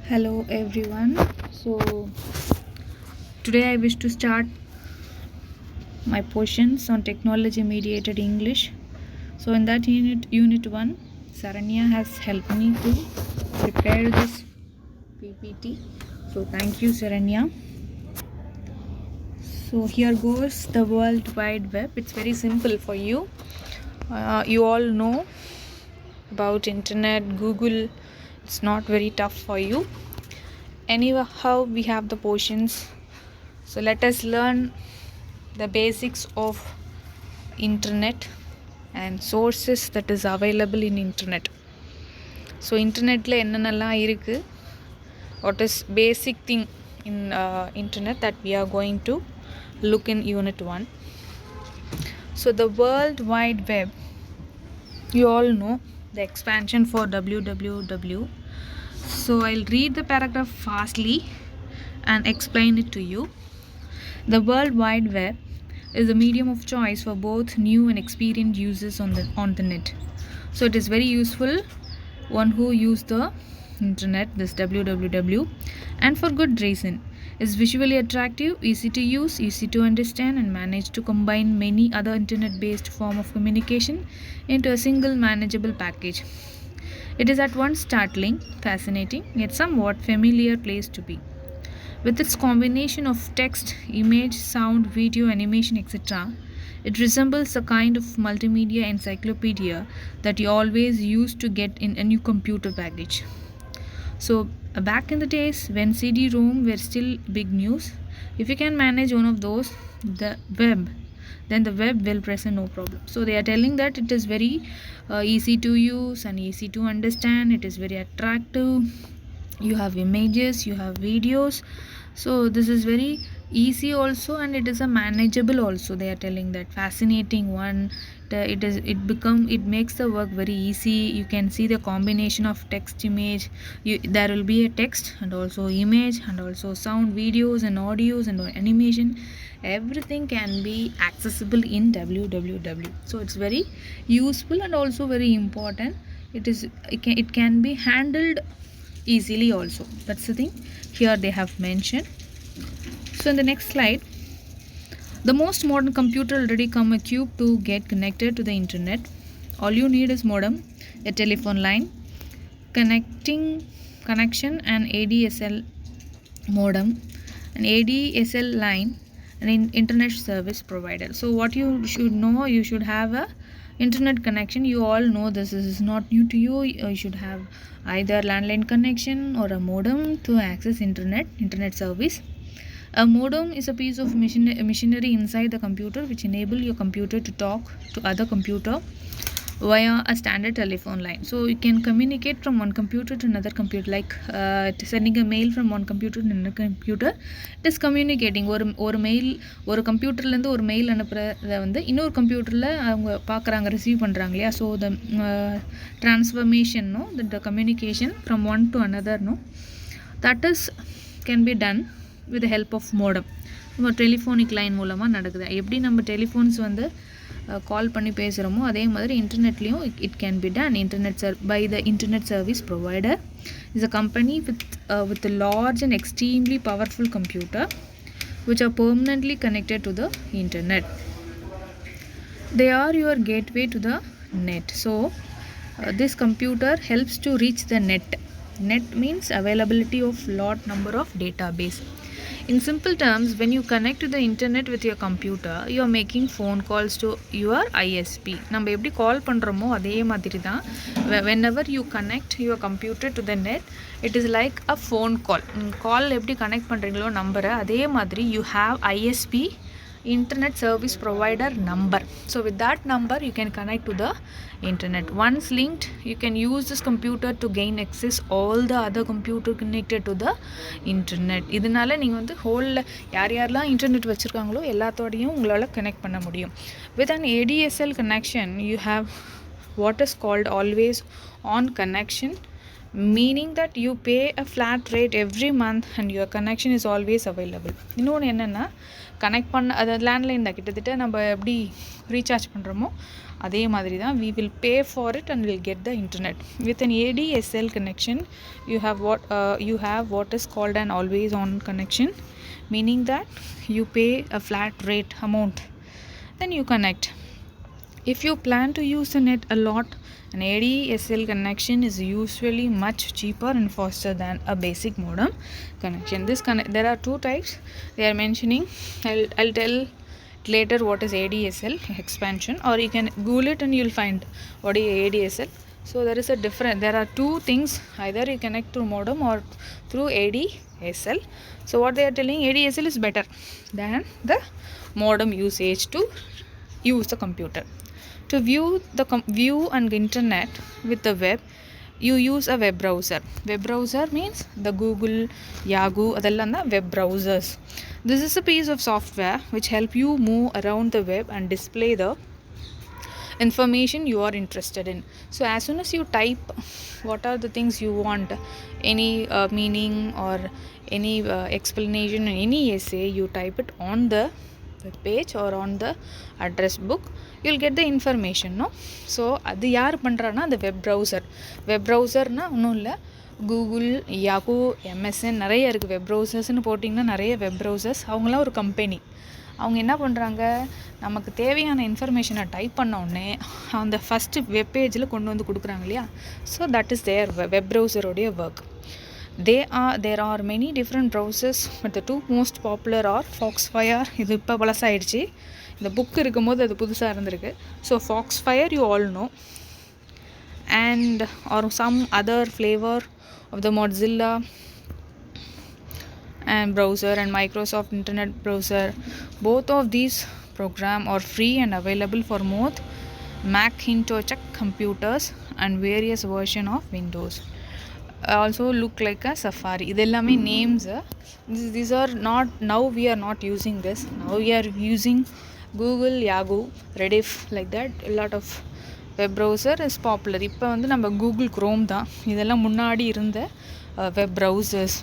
Hello everyone. So today I wish to start my portions on technology mediated English. So in that unit 1, Saranya has helped me to prepare this PPT. So thank you, Saranya. So here goes the World Wide Web. It's very simple for you. You all know about internet, Google. It's not very tough for you. Anyhow, we have the portions. So let us learn the basics of internet and sources that is available in internet. So internetல என்னென்னலாம் இருக்கு, what is basic thing in internet that we are going to look in unit 1. So the World Wide Web, you all know the expansion for www. So I'll read the paragraph fastly and explain it to you. The World Wide Web is a medium of choice for both new and experienced users on the net. So it is very useful one who use the internet, this www, and for good reason. It's visually attractive, easy to use, easy to understand, and manage to combine many other internet-based form of communication into a single manageable package. It is at once startling, fascinating, yet somewhat familiar place to be. With its combination of text, image, sound, video, animation, etc., it resembles a kind of multimedia encyclopedia that you always used to get in a new computer package. So, back in the days when CD-ROM were still big news, if you can manage one of those, then the web will present no problem. So they are telling that it is very easy to use and easy to understand. It is very attractive. You have images, you have videos. So this is very easy also, and it is a manageable also. They are telling that fascinating one. It makes the work very easy. You can see the combination of text, image. There will be a text and also image and also sound, videos and audios and animation. Everything can be accessible in www. So it's very useful and also very important. It can be handled easily also. That's the thing here they have mentioned. So in the next slide, the most modern computer already come equipped to get connected to the internet. All you need is modem, a telephone line, connection, and ADSL modem, an ADSL line, an internet service provider. So what you should know, you should have a internet connection. You all know this is not new to you. You should have either landline connection or a modem to access internet service. A modem is a piece of machinery inside the computer which enable your computer to talk to other computer via a standard telephone line. So you can communicate from one computer to another computer, like sending a mail from one computer to another computer. It is communicating. ஒரு mail ஒரு கம்ப்யூட்டர்லேருந்து ஒரு mail அனுப்புகிறத வந்து இன்னொரு கம்ப்யூட்டரில் அவங்க பார்க்குறாங்க, receive பண்ணுறாங்க இல்லையா. So the transformation, the communication from one to another, that is can be done with the help of modem. நம்ம டெலிஃபோனிக் லைன் மூலமாக நடக்குது. எப்படி நம்ம டெலிஃபோன்ஸ் வந்து கால் பண்ணி பேசுகிறோமோ அதே மாதிரி இன்டர்நெட்லேயும் it can be done. By the internet service provider is a company with a large and extremely powerful computer which are permanently connected to the internet. They are your gateway to the net. So this computer helps to reach the net. Net means availability of lot number of database. In simple terms, when you connect to the internet with your computer, you are making phone calls to your ISP. நம்ம எப்படி கால் பண்ணுறோமோ அதே மாதிரி தான். Whenever you connect your computer to the net, it is like a phone call. கால் எப்படி connect பண்ணுறீங்களோ நம்பரை, அதே மாதிரி you have ISP, internet service provider number. So with that number you can connect to the internet. Once linked, you can use this computer to gain access all the other computer connected to the internet. இதனால நீங்கள் வந்து ஹோலில் யாரெல்லாம் internet வச்சுருக்காங்களோ எல்லாத்தோடையும் உங்களால் connect பண்ண முடியும். With an ADSL connection, you have what is called always on connection, meaning that you pay a flat rate every month and your connection is always available. இன்னொன்று என்னென்னா connect பண்ண அது லேண்ட்லைன் தான் கிட்டத்தட்ட நம்ம எப்படி ரீசார்ஜ் பண்ணுறோமோ அதே மாதிரி தான் we will pay for it and we'll get the internet. With an ADSL connection you have what is called an always on connection, meaning that you pay a flat rate amount, then you connect. If you plan to use the net a lot, an ADSL connection is usually much cheaper and faster than a basic modem connection. There are two types they are mentioning. I'll tell later what is ADSL expansion, or you can Google it and you'll find what is ADSL. So there are two things, either you connect through modem or through ADSL. So what they are telling, ADSL is better than the modem usage to use the computer. To view and internet with the web, you use a web browser. Web browser means the Google, Yahoo, adella web browsers. This is a piece of software which help you move around the web and display the information you are interested in. So as soon as you type what are the things you want, any meaning or any explanation, any essay, you type it on the web page or on the address book, you'll get the information, no? So அது யார் பண்ணுறான்னா அந்த web ப்ரௌசர்னால் ஒன்றும் இல்லை, Google, Yahoo, MSN நிறைய இருக்குது. Web ப்ரௌசர்ஸ்னு போட்டிங்கன்னா நிறைய வெப் ப்ரௌசர்ஸ். அவங்களாம் ஒரு கம்பெனி. அவங்க என்ன பண்ணுறாங்க, நமக்கு தேவையான இன்ஃபர்மேஷனை டைப் பண்ண உடனே அந்த ஃபஸ்ட்டு வெப் பேஜில் கொண்டு வந்து கொடுக்குறாங்க இல்லையா. So that is their web ப்ரௌசருடைய work. There are many different browsers, but the two most popular are Foxfire. இது இப்போ பழசாயிடுச்சு, இந்த புக் இருக்கும்போது அது புதுசாக இருந்திருக்கு. So Foxfire you all know, and or some other flavor of the Mozilla and browser and Microsoft Internet Browser. Both of these programs are free and available for most Macintosh computers and various versions of Windows. Also look like a Safari. Idellame names. These are not, now we are not using this. Now we are using Google, Yahoo, Rediff, like that. A lot of web browser is popular. இப்போ வந்து நம்ம Google Chrome தான். இதெல்லாம் முன்னாடி இருந்த web browsers.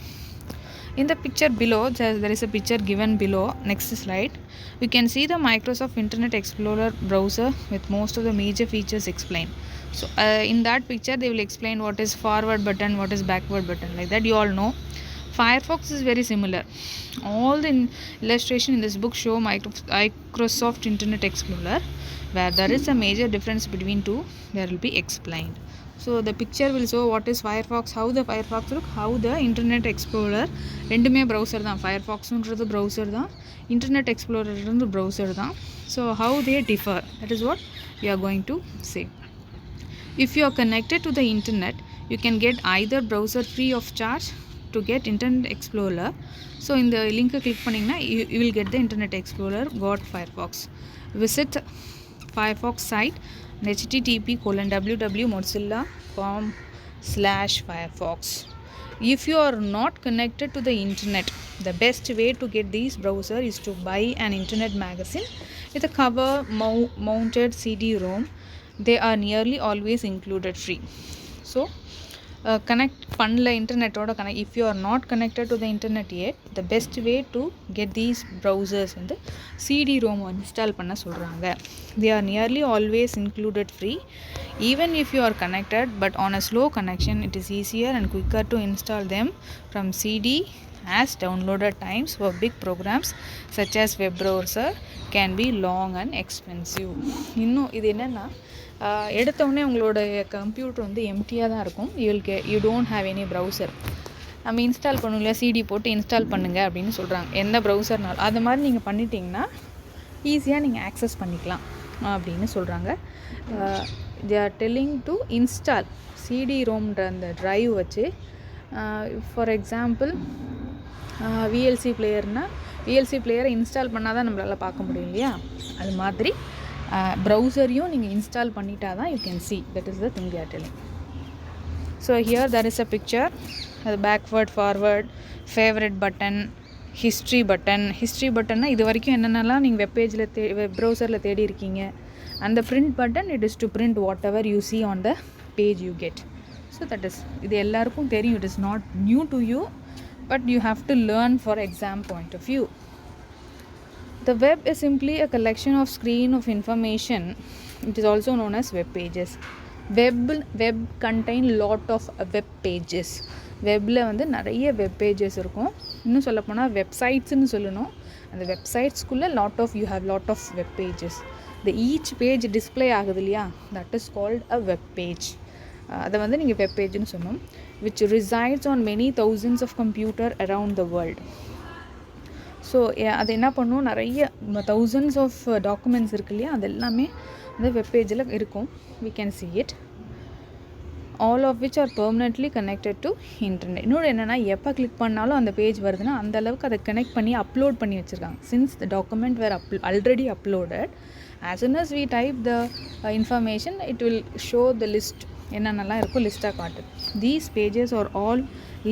In the picture below, there is a picture given below. Next slide. You can see the Microsoft Internet Explorer browser with most of the major features explained. So in that picture they will explain what is forward button, what is backward button, like that you all know. Firefox is very similar. All the illustration in this book show Microsoft Internet Explorer. Where there is a major difference between two, there will be explained. So the picture will show what is Firefox, how the Firefox look, how the Internet Explorer. ரெண்டுமே browser தான். Firefoxன்றது browser தான், Internet Explorer browser தான். So how they differ, that is what we are going to say. If you are connected to the internet, you can get either browser free of charge to get Internet Explorer. So in the link click பண்ணீங்கன்னா you will get the Internet Explorer got Firefox. Visit Firefox site http://www.mozilla.com/firefox. If you are not connected to the internet, the best way to get these browser is to buy an internet magazine with a cover mounted CD-ROM. They are nearly always included free. So connect பண்ணல இன்டர்நெட்டோட connect. If you are not connected to the internet yet, the best way to get these browsers வந்து CD-ROM install பண்ண சொல்கிறாங்க. They are nearly always included free. Even if you are connected but on a slow connection, it is easier and quicker to install them from CD as downloaded times for big programs such as web browser can be long and expensive. இன்னும் இது என்னென்னா, எடுத்தோடனே உங்களோட computer வந்து எம்டியாக தான் இருக்கும். You don't have any browser. நம்ம இன்ஸ்டால் பண்ணுங்களா, சிடி போட்டு இன்ஸ்டால் பண்ணுங்கள் அப்படின்னு சொல்கிறாங்க, எந்த ப்ரௌசர்னாலும். அது மாதிரி நீங்கள் பண்ணிட்டீங்கன்னா ஈஸியாக நீங்கள் ஆக்சஸ் பண்ணிக்கலாம் அப்படின்னு சொல்கிறாங்க. They are telling to install CD-ROMன்ற அந்த ட்ரைவ் வச்சு. ஃபார் எக்ஸாம்பிள் விஎல்சி பிளேயர்னால் விஎல்சி பிளேயரை இன்ஸ்டால் பண்ணால் தான் நம்மளால் பார்க்க முடியும் இல்லையா. அது மாதிரி ப்ரௌசரையும் நீங்கள் இன்ஸ்டால் பண்ணிட்டா தான் you can see. That is the thing they are telling. So here there is a picture, backward, forward, favorite button, history button இது வரைக்கும் என்னென்னலாம் நீங்கள் வெப் பேஜில் வெப் ப்ரௌசரில் தேடி இருக்கீங்க. And the print button, it is to print whatever you see on the page you get. So So that is, இது எல்லாருக்கும் தெரியும், it is not new to you, but you have to learn for exam point of view. The web is simply a collection of screen of information. It is also known as web pages. Web contain lot of web pages. வெப்பில் வந்து நிறைய web pages இருக்கும். இன்னும் சொல்லப்போனால் வெப்சைட்ஸ்னு சொல்லணும். அந்த வெப்சைட்ஸ்குள்ளே you have lot of web pages. The each page display ஆகுது இல்லையா, that is called a web page. அதை வந்து நீங்கள் வெப் பேஜ்னு சொன்னோம். which resides on many thousands of computer around the world. So அது என்ன பண்ணும், நிறைய thousands of documents இருக்கு இல்லையா, அது எல்லாமே அந்த வெப் பேஜில் இருக்கும். we can see it. all of which are permanently connected to internet. இன்னொரு என்னென்னா, எப்போ கிளிக் பண்ணாலும் அந்த பேஜ் வருதுன்னா அந்த அளவுக்கு அதை கனெக்ட் பண்ணி அப்லோட் பண்ணி வச்சுருக்காங்க. since the document were already uploaded, as soon as we type the information, it will show the list, என்னென்னலாம் இருக்கும் லிஸ்ட்டாக காட்டு. these pages are all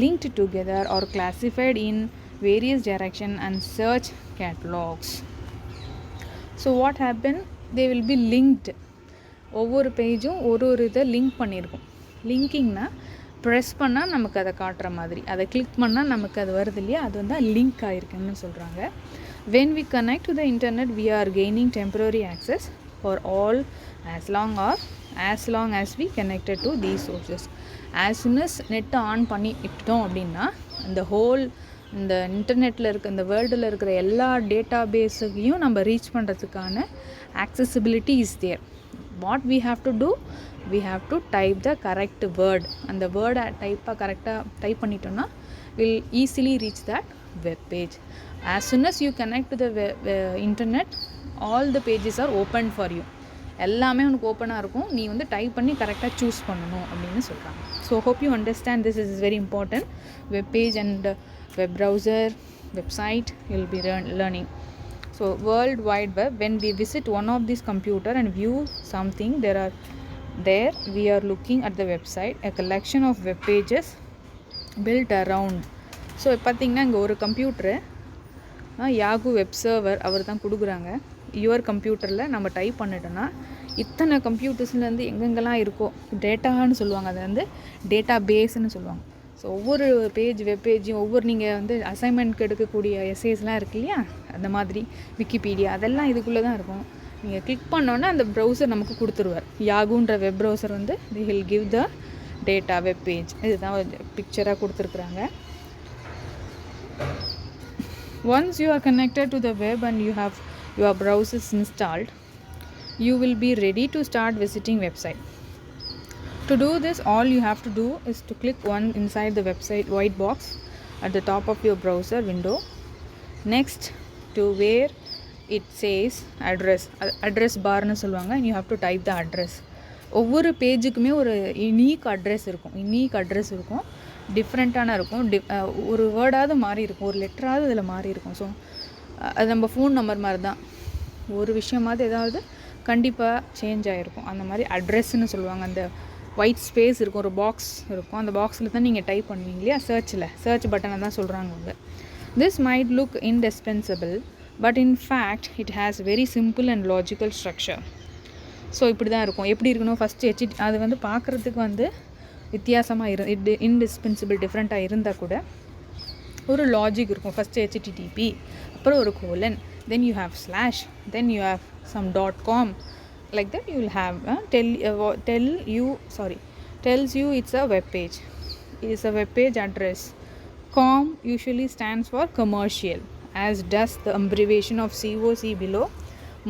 linked together or classified in various direction and search catalogs. so what happen, they will be linked. ஒவ்வொரு பேஜும் ஒரு இதை link பண்ணியிருக்கும். லிங்கிங்னா press பண்ணால் நமக்கு அதை காட்டுற மாதிரி, அதை கிளிக் பண்ணால் நமக்கு அது வருது இல்லையா, அது வந்து லிங்க் ஆகிருக்குன்னு சொல்கிறாங்க. when we connect to the internet, we are gaining temporary access for all as long as we connected to these sources. as soon as net on பண்ணி விட்டோம் அப்படின்னா, அந்த ஹோல் இந்த இன்டர்நெட்டில் இருக்க இந்த வேர்ல்டில் இருக்கிற எல்லா டேட்டா பேஸையும் நம்ம ரீச் பண்ணுறதுக்கான accessibility is there. what we have to do, we have to type the correct word. அந்த வேர்டை கரெக்டாக டைப் பண்ணிட்டோன்னா will easily reach that web page. as soon as you connect to the internet, all the pages are open for you. எல்லாமே உனக்கு ஓப்பனாக இருக்கும், நீ வந்து டைப் பண்ணி கரெக்டாக சூஸ் பண்ணணும் அப்படின்னு சொல்கிறாங்க. So hope you understand this is very important. web page and web browser, website, you will be learning. so world wide web, when we visit one of these computer and view something, there we are looking at the website, a collection of web pages built around. So பார்த்திங்கன்னா இங்கே ஒரு computer யாகு web server அவர் தான் கொடுக்குறாங்க. Your கம்ப்யூட்டரில் நம்ம type பண்ணிட்டோன்னா இத்தனை கம்ப்யூட்டர்ஸ்லேருந்து எங்கெங்கெல்லாம் இருக்கோ டேட்டான்னு சொல்லுவாங்க, அதை வந்து டேட்டா பேஸ்ன்னு சொல்லுவாங்க. ஸோ ஒவ்வொரு வெப் பேஜையும் ஒவ்வொரு நீங்கள் வந்து அசைன்மெண்ட்க்கு எடுக்கக்கூடிய எஸ்ஏஸ்லாம் இருக்கு இல்லையா, அந்த மாதிரி விக்கிபீடியா அதெல்லாம் இதுக்குள்ளே தான் இருக்கும். நீங்கள் கிளிக் பண்ணோன்னா அந்த ப்ரௌசர் நமக்கு கொடுத்துருவார். யாகுன்ற வெப் ப்ரௌசர் வந்து they will give the data web page. இதுதான் பிக்சராக கொடுத்துருக்குறாங்க. once you are connected to the web and you have your browsers installed, you will be ready to start visiting website. to do this, all you have to do is to click one inside the website white box at the top of your browser window, next to where it says address bar னு சொல்லுவாங்க, and you have to type the address. ஒவ்வொரு பேஜுக்குமே ஒரு unique address இருக்கும், டிஃப்ரெண்ட்டான இருக்கும், ஒரு வேர்டாவது மாறி இருக்கும், ஒரு லெட்டராவது இதில் மாறி இருக்கும். ஸோ அது நம்ம ஃபோன் நம்பர் மாதிரி தான், ஒரு விஷயமாவது ஏதாவது கண்டிப்பாக சேஞ்ச் ஆகிருக்கும். அந்த மாதிரி அட்ரஸ்ன்னு சொல்லுவாங்க. அந்த ஒயிட் ஸ்பேஸ் இருக்கும், ஒரு பாக்ஸ் இருக்கும், அந்த பாக்ஸில் தான் நீங்கள் டைப் பண்ணுவீங்க இல்லையா, சர்ச் பட்டனை தான் சொல்கிறாங்க அவங்க. This might look indispensable, but in fact it has very simple and logical structure. So இப்படி தான் இருக்கும். எப்படி இருக்கணும், ஃபஸ்ட்டு அது வந்து பார்க்குறதுக்கு வந்து வித்தியாசமாக இன்டிஸ்பென்சிபிள் டிஃப்ரெண்ட்டாக இருந்தால் கூட ஒரு லாஜிக் இருக்கும். ஃபஸ்ட்டு HTTP, அப்புறம் ஒரு colon, then you have slash, then you have some .com, like that you will have tells you it's a web page. It is a web page address. Com usually stands for commercial, as does the abbreviation of COC below.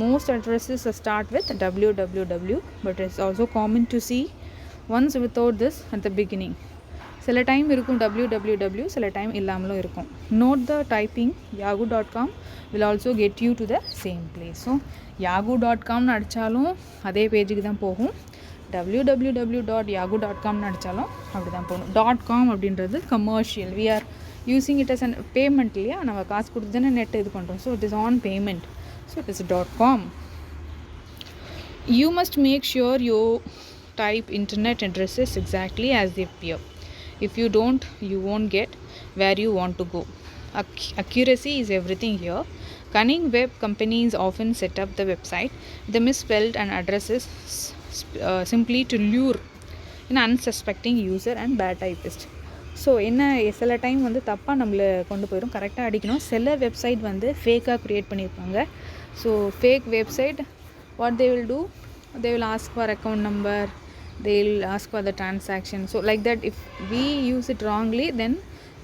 Most addresses start with www, but it's also common to see ones without this at the beginning. சில time இருக்கும் www, சில time இல்லாமலும் இருக்கும். note the typing yahoo.com will also get you to the same place. So yahoo.comனு அடித்தாலும் அதே பேஜுக்கு தான் போகும், www.yahoo.comனு அடித்தாலும் அப்படி தான் போகணும். .com அப்படின்றது commercial, we are using it as an payment இல்லையா, நம்ம காசு கொடுத்து தானே நெட் இது பண்ணுறோம். So it is on payment, so it is .com. you must make sure you type internet addresses exactly as they appear. If you don't, you won't get where you want to go. Accuracy is everything here. Cunning web companies often set up the website the misspelled and addresses simply to lure in unsuspecting user and bad typist. So என்ன சில time வந்து தப்பாக நம்மளை கொண்டு போயிடும். கரெக்டாக அடிக்கணும். சில வெப்சைட் வந்து ஃபேக்காக க்ரியேட் பண்ணியிருப்பாங்க. So fake website what they will do, they will ask for account number, they will ask for the transaction. So like that if we use it wrongly then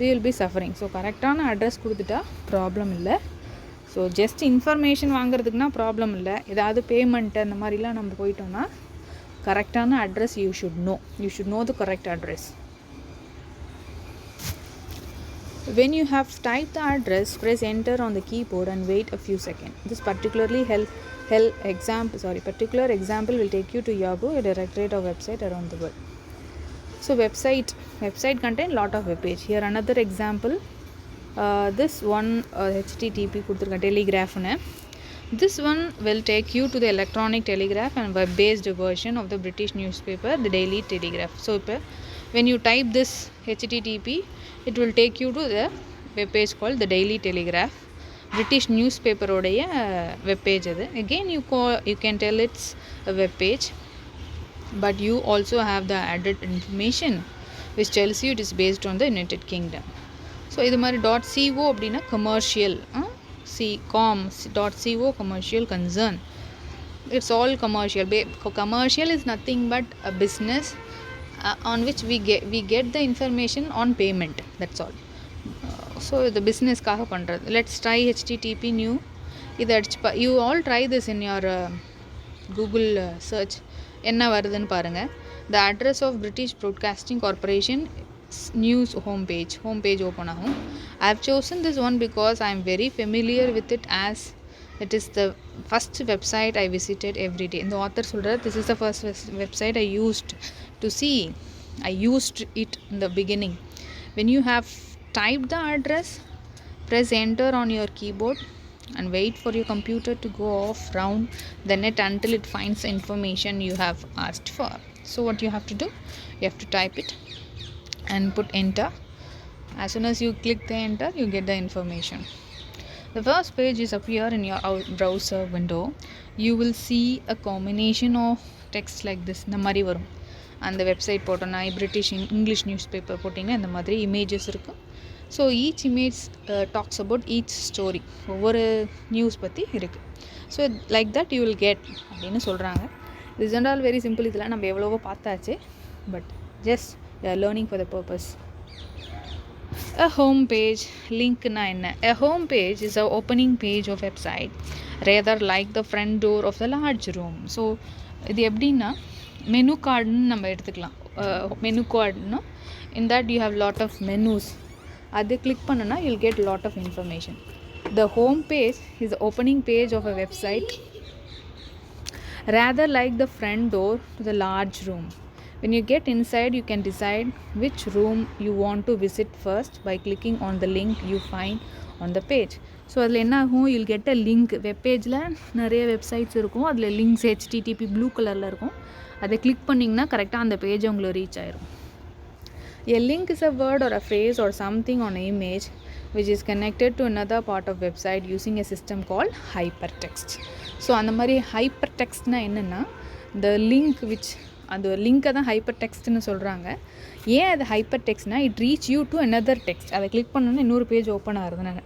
we will be suffering. So கரெக்டான address கொடுத்துட்டா problem இல்லை. So just information வாங்குறதுக்குனா problem இல்லை. ஏதாவது payment அந்த மாதிரிலாம் நம்ம போயிட்டோம்னா கரெக்டான address you should know the correct address. When you have typed the address, press enter on the keyboard and wait a few seconds. This particular example will take you to Yahoo, a directorate of website around the world. So website contain lot of web page. Here another example. This one HTTP கொடுத்திருக்க telegraph னு. This one will take you to the electronic telegraph and web based version of the British newspaper, the Daily Telegraph. So when you type this HTTP, it will take you to the web page called the Daily Telegraph, British newspaper உடைய web page அது. Again you can tell it's a web page, but you also have the added information which tells you it is based on the United Kingdom. So இது மாதிரி .co அப்படின்னா commercial, .co commercial concern. It's all commercial. Commercial is nothing but a business on which we get the information on payment. That's all. So the business காக பண்ணுறது. Let's try HTTP new. You all try this in your Google search. என்ன வருதுன்னு பாருங்கள். The address of British Broadcasting Corporation news homepage open ஆகும். I have chosen this one because I am very familiar with it, as it is the first website I visited every day. The author சொல்கிறார், this is the first website I used to see. I used it in the beginning. When you have typed the address, press enter on your keyboard and wait for your computer to go off round the net until it finds the information you have asked for. So what you have to do, you have to type it and put enter. As soon as you click the enter, you get the information. The first page is appear in your browser window. You will see a combination of text like this. இந்த மாதிரி வரும். அந்த website போட்டோன்னா British English news paper போட்டிங்கன்னா இந்த மாதிரி images இருக்கும். So each image talks about each story, ஒவ்வொரு நியூஸ் பற்றி இருக்குது. So like that you will get அப்படின்னு சொல்கிறாங்க. This and all very simple. இதெல்லாம் நம்ம எவ்வளவோ பார்த்தாச்சு, but just learning for the purpose. A home page link na enna. A home page is a opening page of website, rather like the front door of the large room. So இது எப்படின்னா menu கார்டுன்னு நம்ம எடுத்துக்கலாம். Menu கார்டுன்னா in that you have lot of menus. அது click பண்ணுனா you'll get lot of information. The home page is the opening page of a website, rather like the front door to the large room. When you get inside, you can decide which room you want to visit first by clicking on the link you find on the page. So அதில் என்ன ஆகும், you'll get a link. Web பேஜில் நிறைய websites இருக்கும், அதில் links HTTP blue கலரில் இருக்கும். அதை கிளிக் பண்ணிங்கன்னா கரெக்டாக அந்த பேஜ் உங்களுக்கு ரீச் ஆயிரும். A link is a word or a phrase or something on an image which is connected to another part of website using a system called hypertext. So அந்த மாதிரி hypertextனா என்னென்னா, the link which அந்த லிங்க்கை தான் hyper டெக்ஸ்ட்னு சொல்கிறாங்க. ஏன் அது hyper டெக்ஸ்ட்னா, it reach you to another text. அதை கிளிக் பண்ணோன்னா இன்னொரு பேஜ் ஓப்பன் ஆகுதுனாங்க.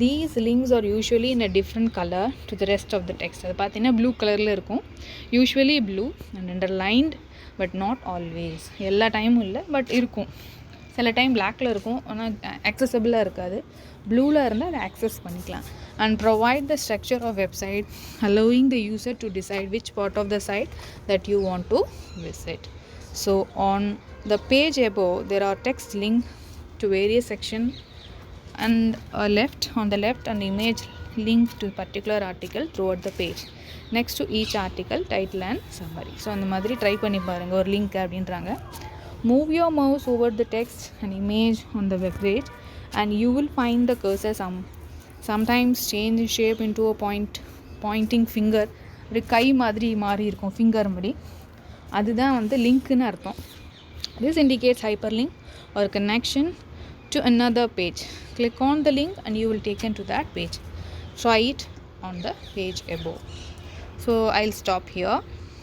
These links are usually in a different colour to the rest of the text. அது பார்த்தீங்கன்னா ப்ளூ கலரில் இருக்கும், usually blue and underlined, but not always. எல்லா டைமும் இல்லை, பட் இருக்கும். சில டைம் பிளாக்கில் இருக்கும், ஆனால் ஆக்சசபிளாக இருக்காது. ப்ளூவில் இருந்தால் அதை ஆக்சஸ் பண்ணிக்கலாம். And provide the structure of website, allowing the user to decide which part of the site that you want to visit. So on the page above, there are text link to various sections, and on the left an image link to particular article throughout the page. Next to each article, title and summary. So அந்த மாதிரி try பண்ணி பாருங்கள். ஒரு link அப்படின்றாங்க. Move your mouse over the text and image on the web page and you will find the cursor sometimes change shape into a pointing finger. ஒரு கை மாதிரி மாறி இருக்கும், ஃபிங்கர் மாதிரி. அதுதான் வந்து லிங்க்னு அர்த்தம். This indicates hyperlink or connection to another page. Click on the link and you will taken to that page. Try it on the page above. So I'll stop here.